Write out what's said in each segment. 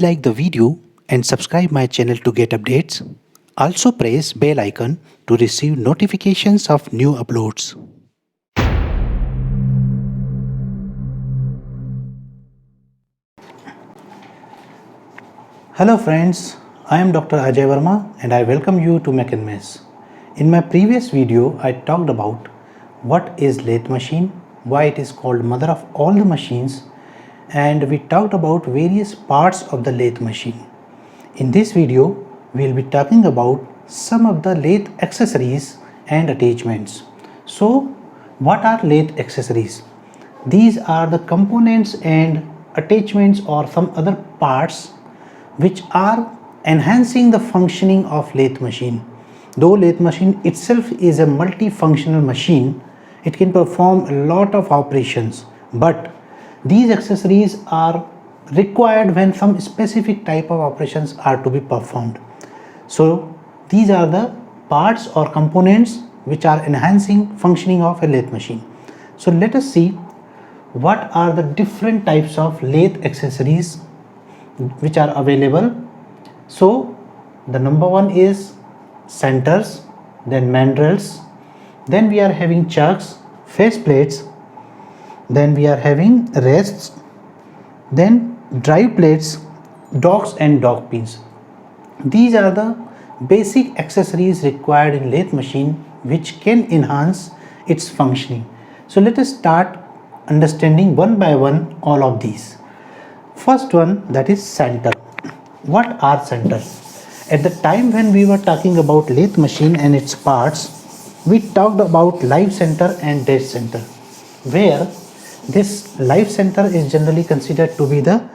Please like the video and subscribe my channel to get updates. Also press bell icon to receive notifications of new uploads. Hello friends, I am Dr. Ajay Verma and I welcome you to Mech and Mess. In my previous video, I talked about what is lathe machine, why it is called mother of all the machines, and we talked about various parts of the lathe machine. In this video, we will be talking about some of the lathe accessories and attachments. So, what are lathe accessories? These are the components and attachments or some other parts which are enhancing the functioning of lathe machine. Though lathe machine itself is a multifunctional machine, it can perform a lot of operations, but these accessories are required when some specific type of operations are to be performed. So these are the parts or components which are enhancing functioning of a lathe machine. So let us see what are the different types of lathe accessories which are available. So the number one is centers, then mandrels, then we are having chucks, face plates, then we are having rests, then drive plates, docks and dock pins. These are the basic accessories required in lathe machine which can enhance its functioning. So let us start understanding one by one all of these. First one, that is center. What are centers? At the time when we were talking about lathe machine and its parts, we talked about live center and dead center, where this live center is generally considered to be the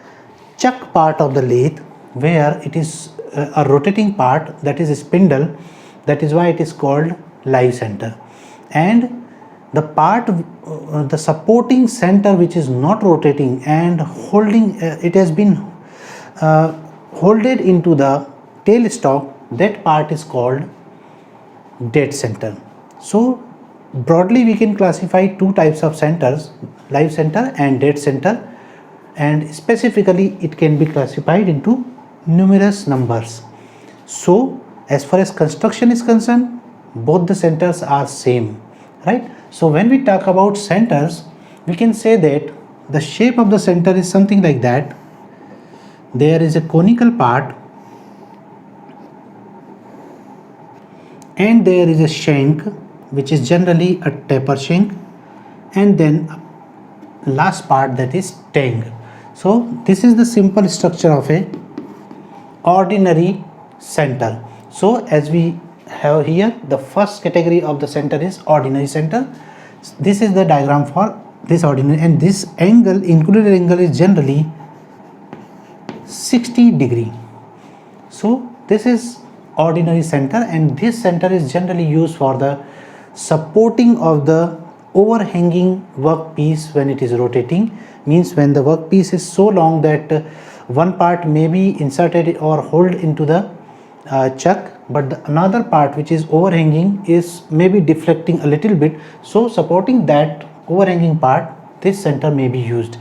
chuck part of the lathe, where it is a rotating part, that is a spindle. That is why it is called live center. And the part, the supporting center which is not rotating and holding, it has been holded into the tail stock, that part is called dead center. So broadly we can classify two types of centers, live center and dead center, and specifically it can be classified into numerous numbers. So as far as construction is concerned, both the centers are same, right? So when we talk about centers, we can say that the shape of the center is something like that. There is a conical part and there is a shank which is generally a taper shank, and then last part, that is tang. So this is the simple structure of a ordinary center. So as we have here, the first category of the center is ordinary center. This is the diagram for this ordinary, and this angle, included angle, is generally 60 degree. So this is ordinary center, and this center is generally used for the supporting of the overhanging workpiece when it is rotating. Means when the workpiece is so long that one part may be inserted or hold into the chuck, but the another part which is overhanging is maybe deflecting a little bit, so supporting that overhanging part, this center may be used.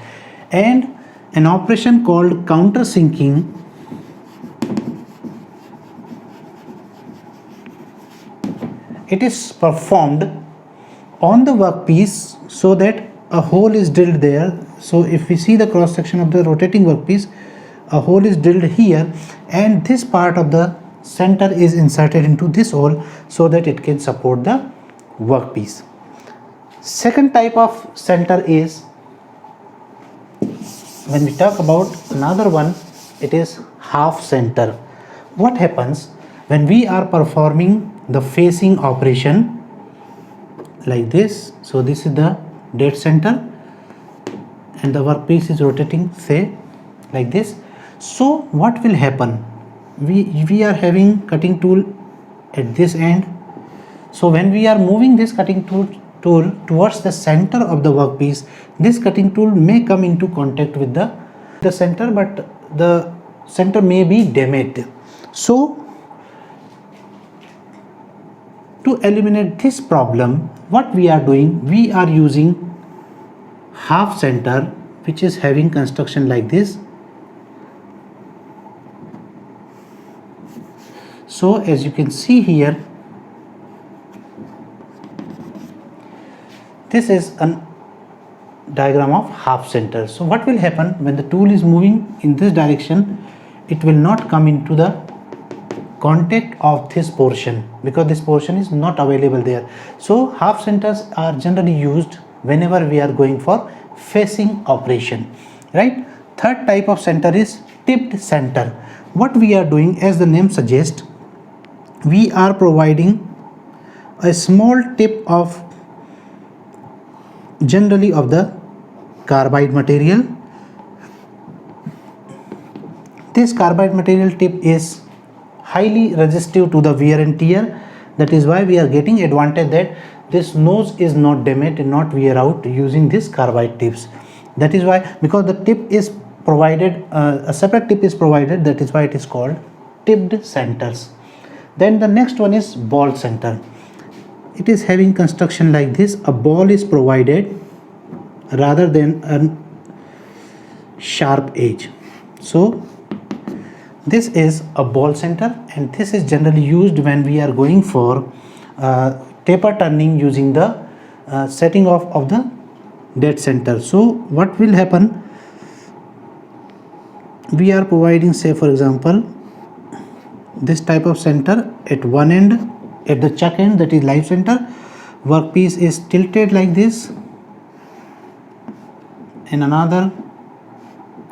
And an operation called countersinking it is performed on the workpiece so that a hole is drilled there. So if we see the cross section of the rotating workpiece, a hole is drilled here, and this part of the center is inserted into this hole so that it can support the workpiece. Second type of center is, when we talk about another one, it is half center. What happens when we are performing the facing operation like this? So this is the dead center and the workpiece is rotating, say like this. So what will happen? We are having cutting tool at this end. So when we are moving this cutting tool towards the center of the workpiece, this cutting tool may come into contact with the center, but the center may be damaged. So to eliminate this problem, what we are doing, we are using half center which is having construction like this. So as you can see here, this is a diagram of half center. So what will happen when the tool is moving in this direction? It will not come into the contact of this portion because this portion is not available there. So half centers are generally used whenever we are going for facing operation, right? Third type of center is tipped center. What we are doing, as the name suggests, we are providing a small tip of generally of the carbide material. This carbide material tip is highly resistive to the wear and tear. That is why we are getting advantage that this nose is not damaged and not wear out using this carbide tips. That is why, because the tip is provided, a separate tip is provided, that is why it is called tipped centers. Then the next one is ball center. It is having construction like this. A ball is provided rather than a sharp edge. So this is a ball center, and this is generally used when we are going for taper turning using the setting off of the dead center. So what will happen? We are providing, say for example, this type of center at one end, at the chuck end, that is live center. Workpiece is tilted like this, and another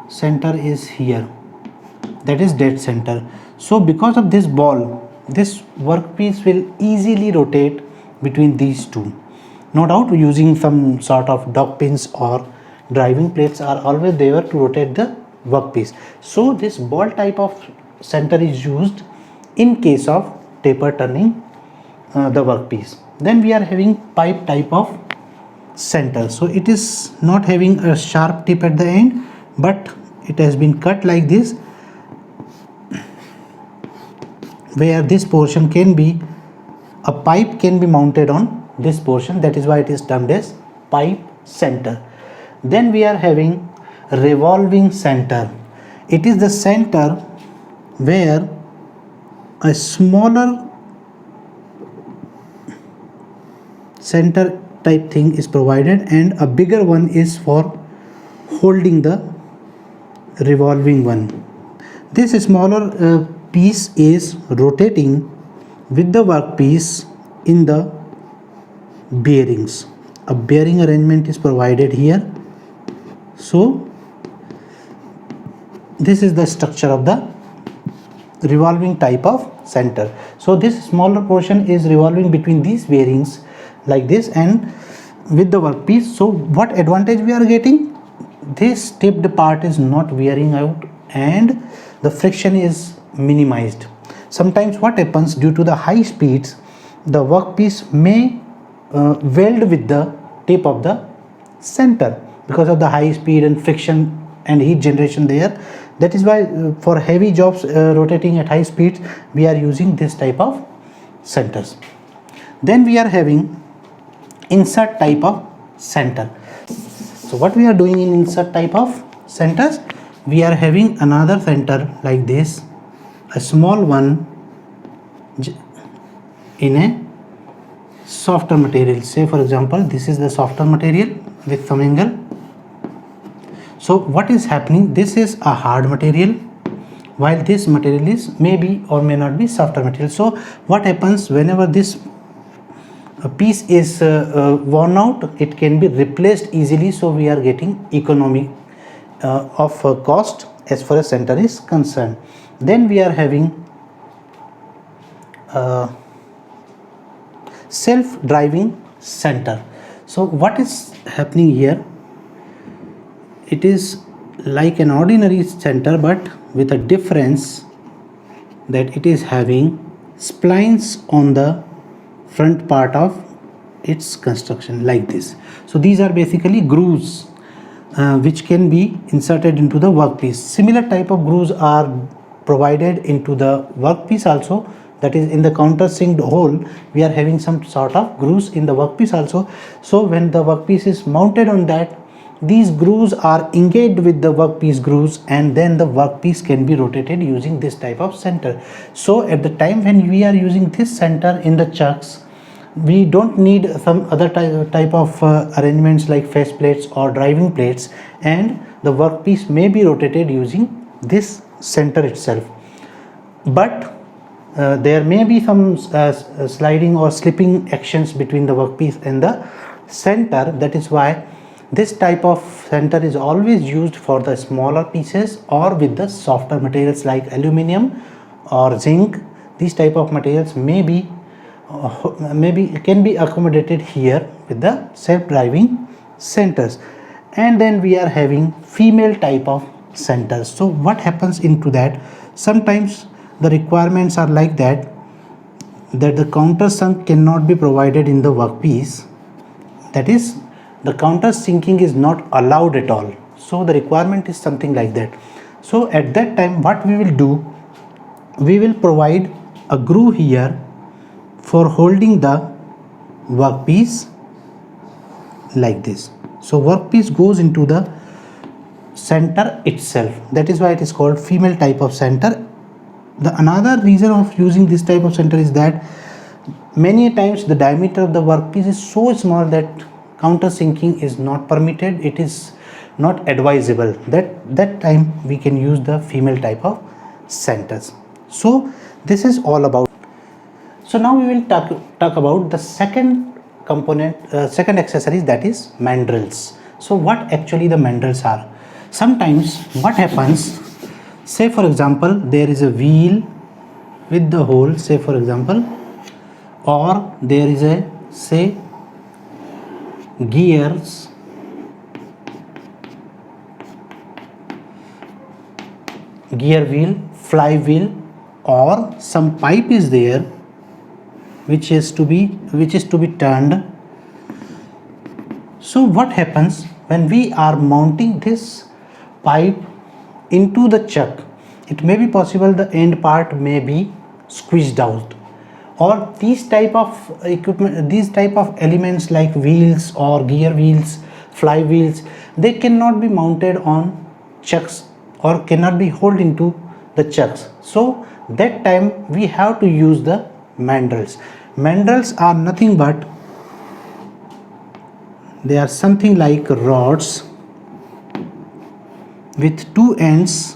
center is here, that is dead center. So because of this ball, this workpiece will easily rotate between these two. No doubt using some sort of dog pins or driving plates are always there to rotate the workpiece. So this ball type of center is used in case of taper turning the workpiece. Then we are having pipe type of center. So it is not having a sharp tip at the end, but it has been cut like this, where this portion can be, a pipe can be mounted on this portion. That is why it is termed as pipe center. Then we are having revolving center. It is the center where a smaller center type thing is provided and a bigger one is for holding the revolving one. This smaller piece is rotating with the workpiece in the bearings. A bearing arrangement is provided here. So this is the structure of the revolving type of center. So this smaller portion is revolving between these bearings like this and with the workpiece. So what advantage we are getting? This tipped part is not wearing out and the friction is minimized. Sometimes what happens, due to the high speeds, the workpiece may weld with the tip of the center because of the high speed and friction and heat generation there. That is why for heavy jobs rotating at high speeds, we are using this type of centers. Then we are having insert type of center. So what we are doing in insert type of centers, we are having another center like this, a small one in a softer material. Say for example, this is the softer material with some angle. So what is happening? This is a hard material, while this material is maybe or may not be softer material. So what happens, whenever this piece is worn out, it can be replaced easily. So we are getting economy of cost as far as center is concerned. Then we are having self-driving center. So what is happening here? It is like an ordinary center, but with a difference that it is having splines on the front part of its construction like this. So these are basically grooves which can be inserted into the workpiece. Similar type of grooves are provided into the workpiece also, that is in the countersinked hole we are having some sort of grooves in the workpiece also. So when the workpiece is mounted on that, these grooves are engaged with the workpiece grooves, and then the workpiece can be rotated using this type of center. So at the time when we are using this center in the chucks, we don't need some other type of arrangements like face plates or driving plates, and the workpiece may be rotated using this center itself. But there may be some sliding or slipping actions between the workpiece and the center. That is why this type of center is always used for the smaller pieces or with the softer materials like aluminum or zinc. These type of materials maybe can be accommodated here with the self-driving centers. And then we are having female type of centers. So what happens into that, sometimes the requirements are like that the countersunk cannot be provided in the workpiece, that is the countersinking is not allowed at all. So the requirement is something like that. So at that time what we will do, we will provide a groove here for holding the workpiece like this. So workpiece goes into the center itself. That is why it is called female type of center. The another reason of using this type of center is that many times the diameter of the workpiece is so small that countersinking is not permitted. It is not advisable. That time we can use the female type of centers. So this is all about. So now we will talk about the second component, second accessories, that is mandrels. So what actually the mandrels are? Sometimes what happens, say for example there is a wheel with the hole, say for example, or there is a say gears, gear wheel, flywheel, or some pipe is there which is to be turned. So what happens when we are mounting this pipe into the chuck? It may be possible the end part may be squeezed out, or these type of equipment, these type of elements like wheels or gear wheels, flywheels, they cannot be mounted on chucks or cannot be held into the chucks. So that time we have to use the mandrels. Mandrels are nothing but they are something like rods with two ends.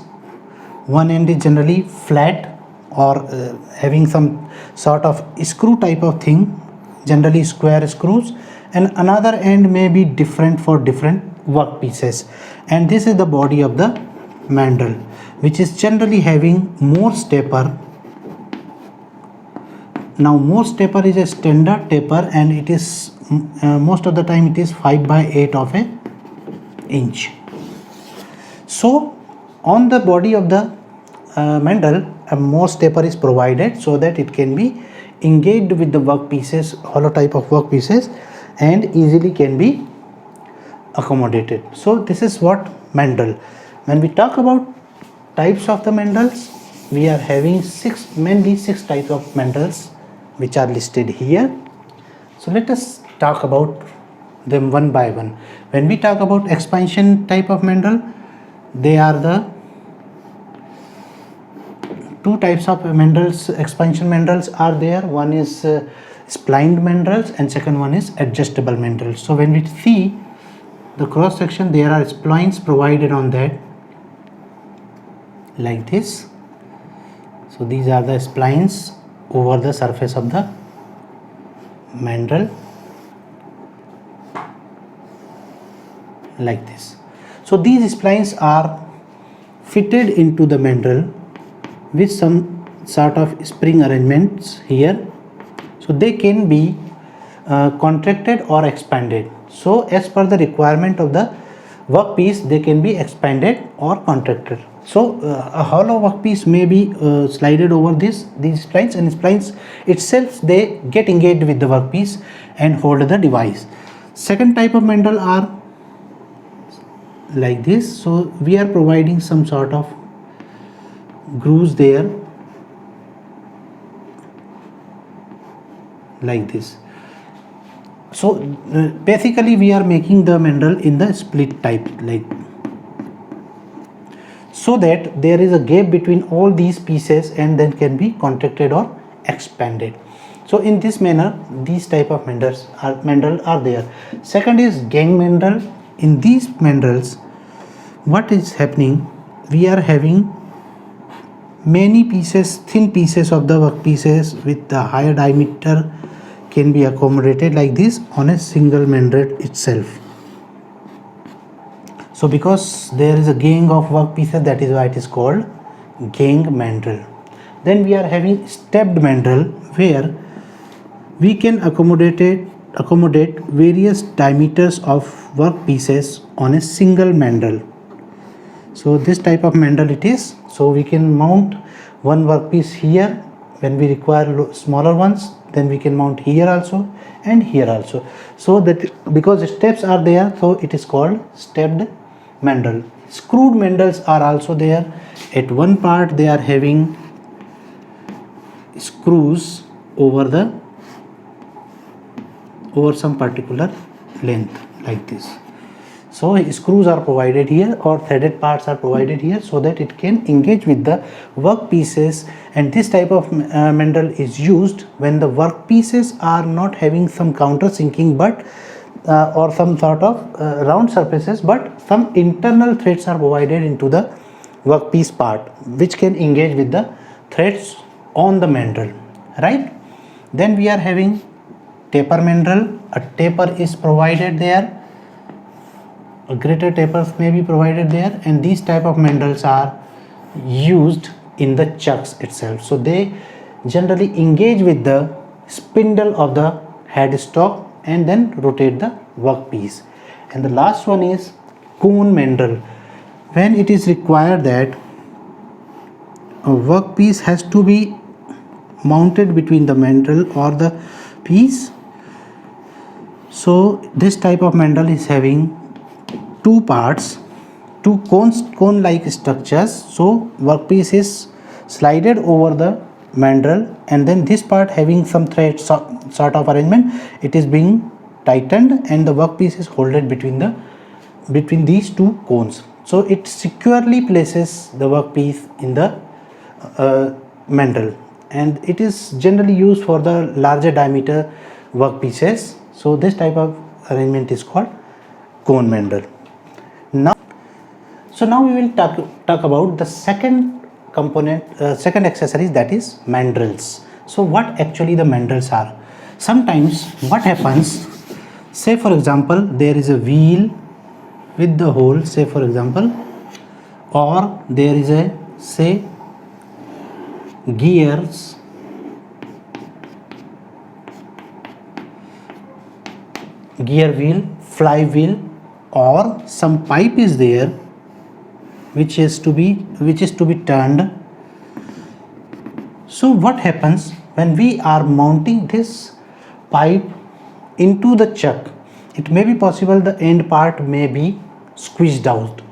One end is generally flat or having some sort of screw type of thing, generally square screws, and another end may be different for different work pieces. And this is the body of the mandrel, which is generally having Morse taper. Now Morse taper is a standard taper, and it is most of the time it is 5/8 of an inch. So on the body of the mandrel, a Morse taper is provided so that it can be engaged with the work pieces, hollow type of work pieces, and easily can be accommodated. So this is what mandrel. When we talk about types of the mandrels, we are having mainly six types of mandrels which are listed here. So let us talk about them one by one. When we talk about expansion type of mandrel, they are the two types of mandrels. Expansion mandrels are there. One is splined mandrels and second one is adjustable mandrels. So when we see the cross section, there are splines provided on that like this. So these are the splines over the surface of the mandrel like this. So these splines are fitted into the mandrel with some sort of spring arrangements here, so they can be contracted or expanded. So as per the requirement of the workpiece, they can be expanded or contracted. So a hollow workpiece may be slided over these splines, and splines itself they get engaged with the workpiece and hold the device. Second type of mandrel are like this. So we are providing some sort of grooves there like this. So basically we are making the mandrel in the split type, like so that there is a gap between all these pieces and then can be contracted or expanded. So in this manner these type of mandrel are there. Second is gang mandrel. In these mandrels what is happening, we are having many pieces, thin pieces of the work pieces with the higher diameter can be accommodated like this on a single mandrel itself. So because there is a gang of work pieces, that is why it is called gang mandrel. Then we are having stepped mandrel, where we can accommodate various diameters of work pieces on a single mandrel. So this type of mandrel it is. So we can mount one workpiece here when we require smaller ones, then we can mount here also and here also. So that because steps are there, so it is called stepped mandrel. Screwed mandrels are also there. At one part they are having screws over some particular length like this. So screws are provided here or threaded parts are provided here so that it can engage with the work pieces, and this type of mandrel is used when the work pieces are not having some countersinking but or some sort of round surfaces, but some internal threads are provided into the workpiece part which can engage with the threads on the mandrel, right? Then we are having taper mandrel. A taper is provided there, a greater tapers may be provided there, and these type of mandrels are used in the chucks itself. So they generally engage with the spindle of the headstock and then rotate the workpiece. And the last one is cone mandrel, when it is required that a workpiece has to be mounted between the mandrel or the piece. So this type of mandrel is having two parts, two cone like structures. So workpiece is slided over the mandrel, and then this part having some thread sort of arrangement, it is being tightened and the workpiece is holded between these two cones. So it securely places the workpiece in the mandrel, and it is generally used for the larger diameter workpieces. So this type of arrangement is called cone mandrel. Now we will talk about the second component, second accessories, that is mandrels. So what actually the mandrels are? Sometimes what happens, say for example there is a wheel with the hole, say for example, or there is a say gears, gear wheel, flywheel, or some pipe is there which is to be turned. So what happens when we are mounting this pipe into the chuck? It may be possible the end part may be squeezed out,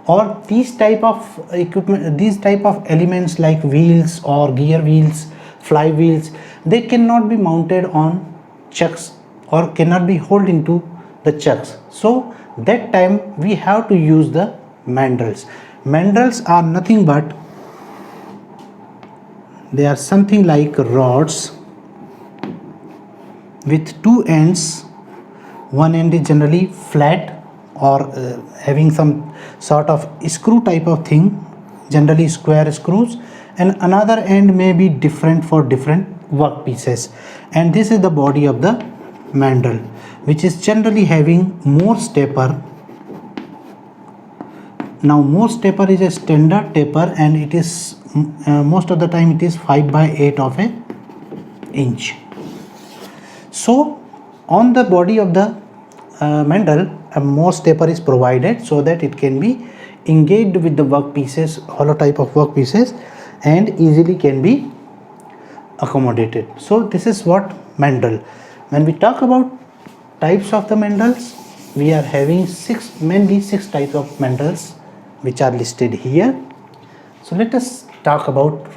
or these type of equipment, these type of elements like wheels or gear wheels, flywheels, they cannot be mounted on chucks or cannot be held into the chucks. So that time we have to use the mandrels. Mandrels are nothing but they are something like rods with two ends. One end is generally flat or having some sort of screw type of thing, generally square screws, and another end may be different for different work pieces. And this is the body of the mandrel, which is generally having Morse taper. Now Morse taper is a standard taper, and it is most of the time it is 5/8 of an inch. So on the body of the mandrel, a Morse taper is provided so that it can be engaged with the work pieces, hollow type of work pieces, and easily can be accommodated. So this is what mandrel. When we talk about types of the mandrels, we are having mainly six types of mandrels which are listed here. So let us talk about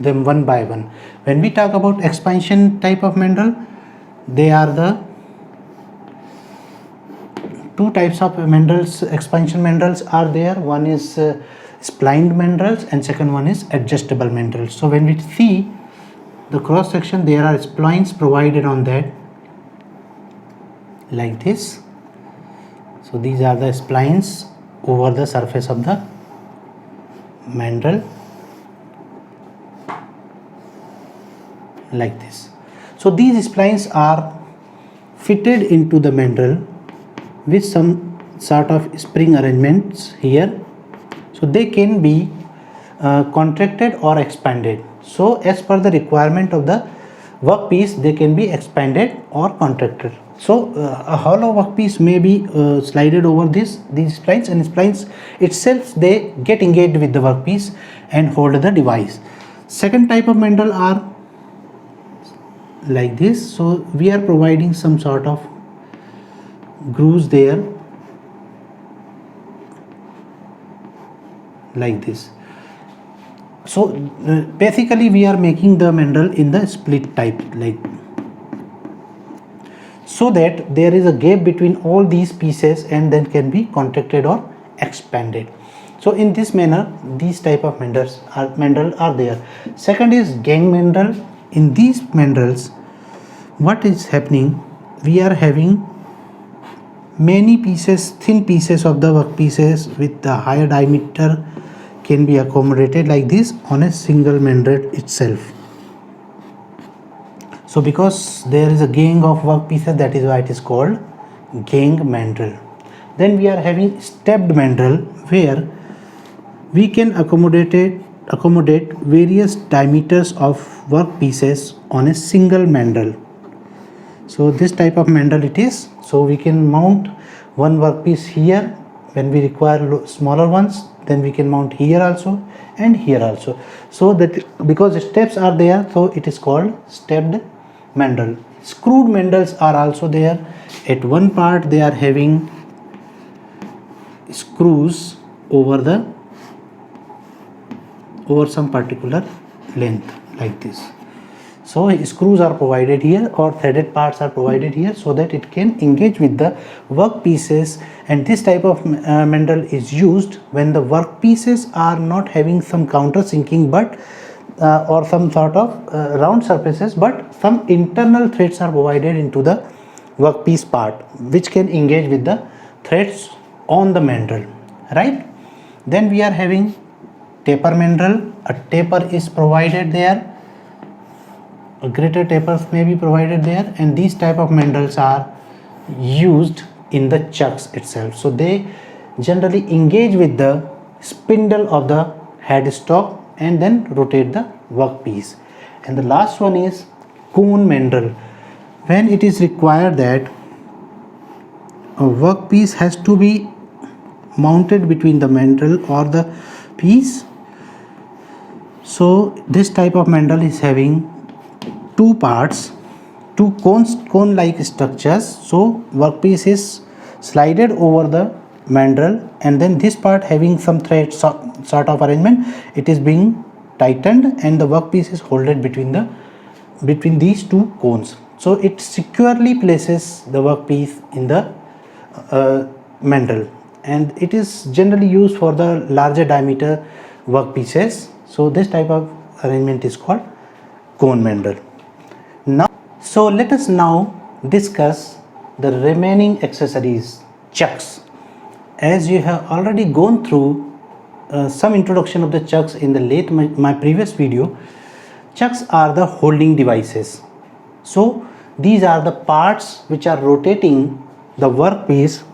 them one by one. When we talk about expansion type of mandrel, they are the two types of mandrels, expansion mandrels are there. One is splined mandrels and second one is adjustable mandrels. So when we see the cross section, there are splines provided on that like this. So these are the splines over the surface of the mandrel like this. So these splines are fitted into the mandrel with some sort of spring arrangements here, so they can be contracted or expanded. So as per the requirement of the workpiece, they can be expanded or contracted. So a hollow workpiece may be slided over these splines, and splines itself, they get engaged with the workpiece and hold the device. Second type of mandrel are like this. So we are providing some sort of grooves there like this. So basically we are making the mandrel in the split type, like so that there is a gap between all these pieces and then can be contracted or expanded. So in this manner, these type of mandrel are there. Second is gang mandrel. In these mandrels, what is happening, we are having many pieces, thin pieces of the workpieces with the higher diameter can be accommodated like this on a single mandrel itself. So because there is a gang of workpieces, that is why it is called gang mandrel. Then we are having stepped mandrel, where we can accommodate various diameters of workpieces on a single mandrel. So this type of mandrel it is. So we can mount one workpiece here when we require smaller ones, then we can mount here also and here also. So that because steps are there, so it is called stepped mandrel. Screwed mandrels are also there. At one part they are having screws over some particular length like this. So screws are provided here or threaded parts are provided here so that it can engage with the workpieces, and this type of mandrel is used when the workpieces are not having some countersinking but or some sort of round surfaces, but some internal threads are provided into the workpiece part which can engage with the threads on the mandrel, right? Then we are having taper mandrel. A taper is provided there, a greater tapers may be provided there, and these type of mandrels are used in the chucks itself. So they generally engage with the spindle of the headstock and then rotate the workpiece. And the last one is cone mandrel, when it is required that a workpiece has to be mounted between the mandrel or the piece. So this type of mandrel is having two parts, two cone-like structures. So workpiece is slided over the mandrel, and then this part having some thread sort of arrangement, it is being tightened and the workpiece is holded between these two cones. So it securely places the workpiece in the mandrel, and it is generally used for the larger diameter workpieces. So this type of arrangement is called cone mandrel. So let us now discuss the remaining accessories, chucks. As you have already gone through some introduction of the chucks in my previous video, chucks are the holding devices. So these are the parts which are rotating the workpiece,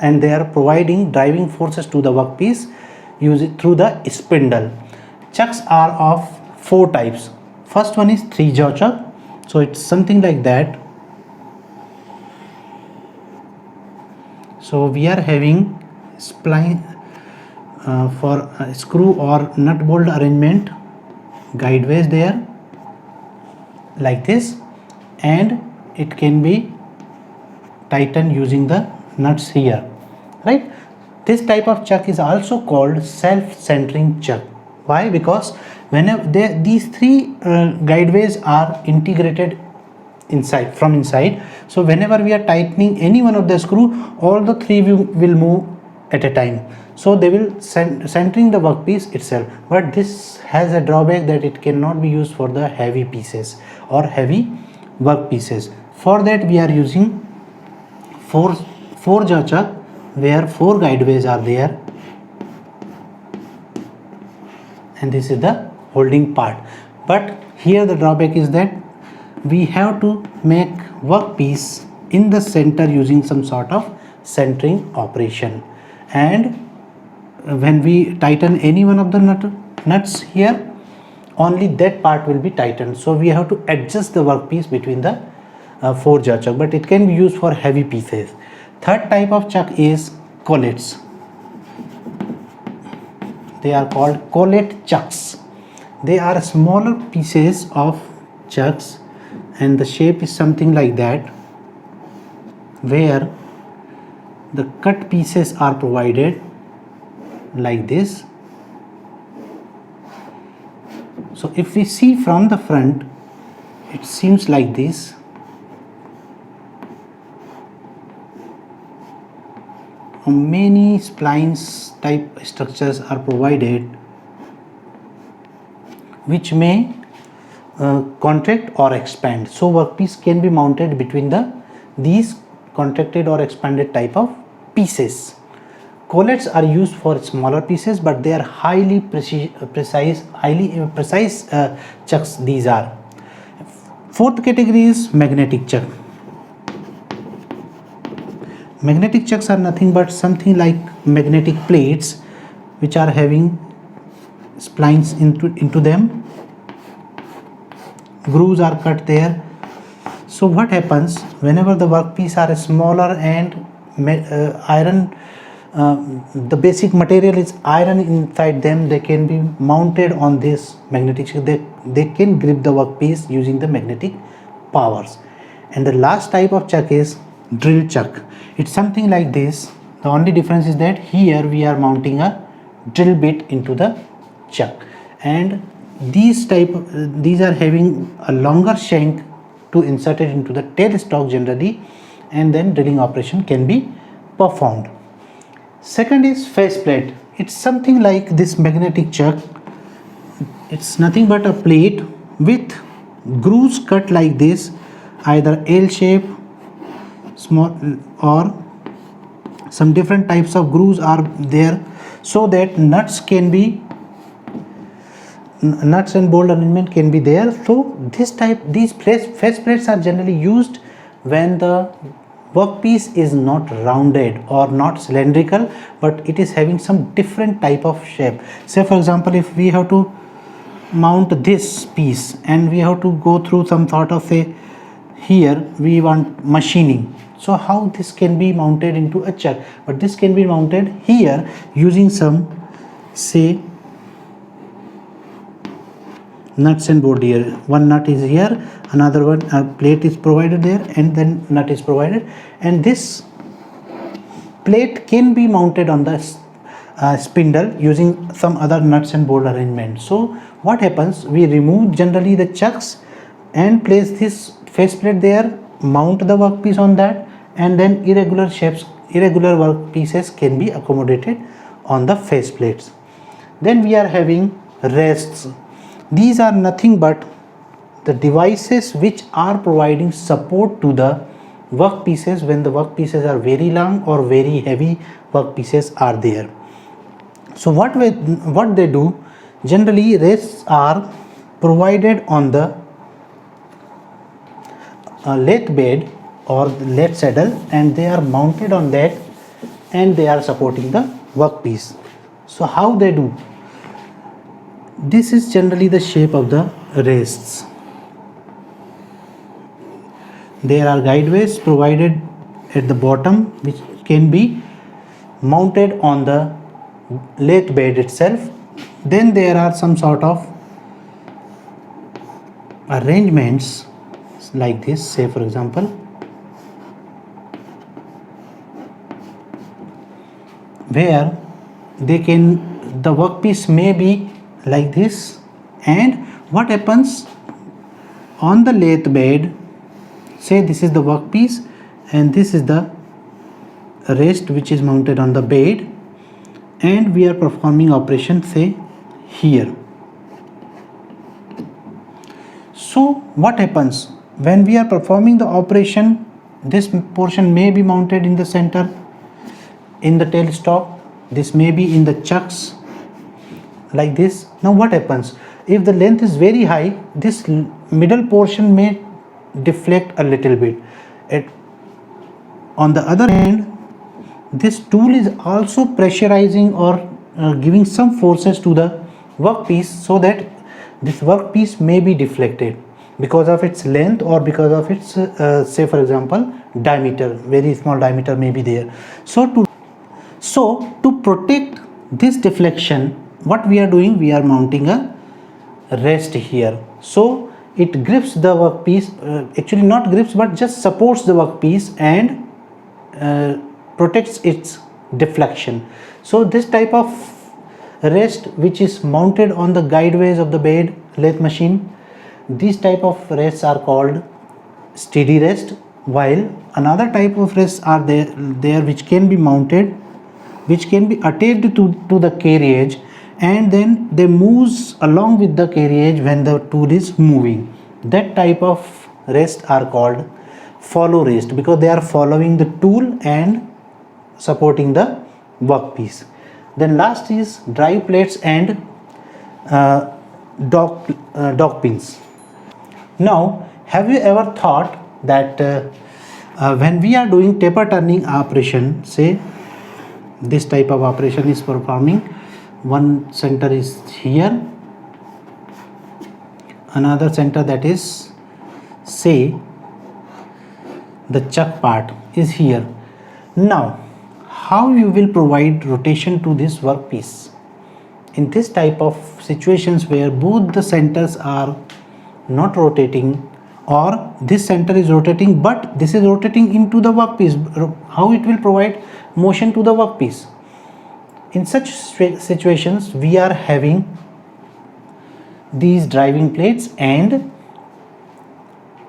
and they are providing driving forces to the workpiece through the spindle. Chucks are of four types. First one is 3-jaw chuck. So it's something like that. So we are having spline for screw or nut bolt arrangement, guideways there like this, and it can be tightened using the nuts here, right? This type of chuck is also called self-centering chuck. Why? Because whenever these three guideways are integrated inside, from inside. So whenever we are tightening any one of the screw, all the three will move at a time, so they will centering the workpiece itself. But this has a drawback that it cannot be used for the heavy pieces or heavy workpieces. For that we are using four jaw chuck, where 4 guideways are there, and this is the holding part. But here the drawback is that we have to make workpiece in the center using some sort of centering operation, and when we tighten any one of the nuts here, only that part will be tightened. So we have to adjust the workpiece between the 4 jaw chuck, but it can be used for heavy pieces. Third type of chuck is collets. They are called collet chucks. They are smaller pieces of chucks, and the shape is something like that, where the cut pieces are provided like this. So if we see from the front, it seems like this. Many splines type structures are provided, which may contract or expand. So workpiece can be mounted between these contracted or expanded type of pieces. Collets are used for smaller pieces, but they are highly precise chucks. These are. Fourth category is magnetic chuck. Magnetic chucks are nothing but something like magnetic plates which are having splines into them. Grooves are cut there. So what happens whenever the workpiece are smaller and iron, the basic material is iron inside them, they can be mounted on this magnetic chuck. They can grip the workpiece using the magnetic powers. And the last type of chuck is drill chuck. It's something like this. The only difference is that here we are mounting a drill bit into the chuck, and these are having a longer shank to insert it into the tailstock generally, and then drilling operation can be performed. Second is faceplate. It's something like this magnetic chuck. It's nothing but a plate with grooves cut like this, either L shape, small, or some different types of grooves are there, so that nuts and bolt arrangement can be there. So these face plates are generally used when the workpiece is not rounded or not cylindrical, but it is having some different type of shape. Say for example, if we have to mount this piece and we have to go through some sort of here we want machining. So how this can be mounted into a chuck? But this can be mounted here using some, say, nuts and bolt here. One nut is here, another one, a plate is provided there, and then nut is provided, and this plate can be mounted on the spindle using some other nuts and bolt arrangement. So what happens, we remove generally the chucks and place this faceplate there, mount the workpiece on that, and then irregular work pieces can be accommodated on the faceplates. Then we are having rests. These are nothing but the devices which are providing support to the workpieces when the workpieces are very long or very heavy workpieces are there. So what they do, generally rests are provided on the lathe bed or the lathe saddle, and they are mounted on that, and they are supporting the workpiece. So how they do? This is generally the shape of the rests. There are guideways provided at the bottom which can be mounted on the lathe bed itself. Then there are some sort of arrangements like this. Say for example, where the workpiece may be like this, and what happens on the lathe bed, say this is the workpiece and this is the rest which is mounted on the bed, and we are performing operation say here. So what happens when we are performing the operation? This portion may be mounted in the center in the tailstock, this may be in the chucks like this. Now what happens if the length is very high? This middle portion may deflect a little bit. On the other hand, this tool is also pressurizing or giving some forces to the workpiece so that this workpiece may be deflected because of its length or because of its say for example diameter, very small diameter may be there. So to protect this deflection, what we are doing, we are mounting a rest here, so it grips the workpiece, actually not grips but just supports the workpiece and protects its deflection. So this type of rest which is mounted on the guideways of the bed lathe machine, these type of rests are called steady rest, while another type of rests are there which can be mounted, which can be attached to the carriage, and then they moves along with the carriage when the tool is moving. That type of rest are called follow rest because they are following the tool and supporting the workpiece. Then last is drive plates and dog pins. Now have you ever thought that when we are doing taper turning operation, say this type of operation is performing, one center is here, another center, that is say the chuck part is here. Now how you will provide rotation to this workpiece in this type of situations where both the centers are not rotating, or this center is rotating but this is rotating into the workpiece? How it will provide motion to the workpiece? In such situations we are having these driving plates and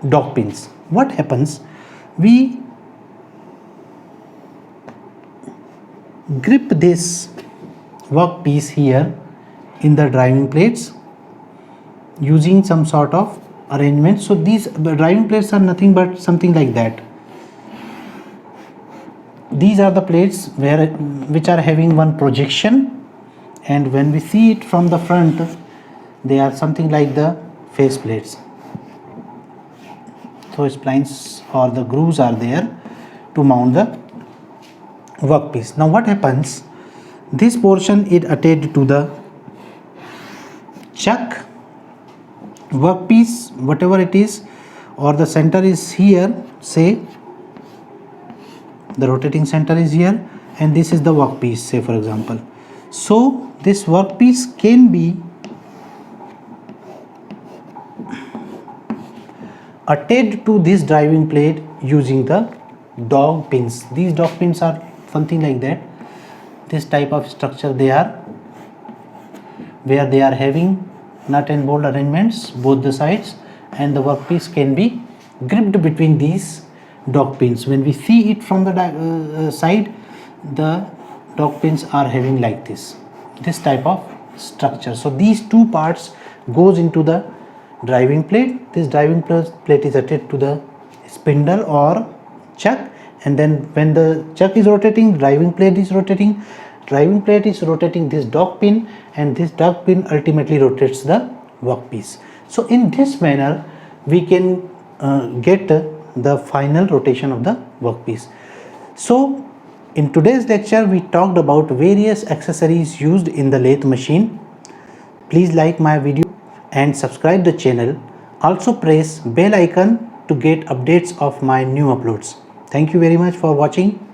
dog pins. What happens, we grip this workpiece here in the driving plates using some sort of arrangement. So these driving plates are nothing but something like that. These are the plates which are having one projection, and when we see it from the front, they are something like the face plates. So splines or the grooves are there to mount the workpiece. Now what happens, this portion is attached to the chuck, workpiece, whatever it is, or the center is here, say the rotating center is here and this is the workpiece, say for example. So this workpiece can be attached to this driving plate using the dog pins. These dog pins are something like that, this type of structure they are, where they are having nut and bolt arrangements both the sides, and the workpiece can be gripped between these dog pins. When we see it from the side, the dog pins are having like this type of structure. So these two parts goes into the driving plate. This driving plate is attached to the spindle or chuck, and then when the chuck is rotating, driving plate is rotating, this dog pin, and this dog pin ultimately rotates the workpiece. So in this manner we can get the final rotation of the workpiece. So in today's lecture we talked about various accessories used in the lathe machine. Please like my video and subscribe the channel. Also press bell icon to get updates of my new uploads. Thank you very much for watching.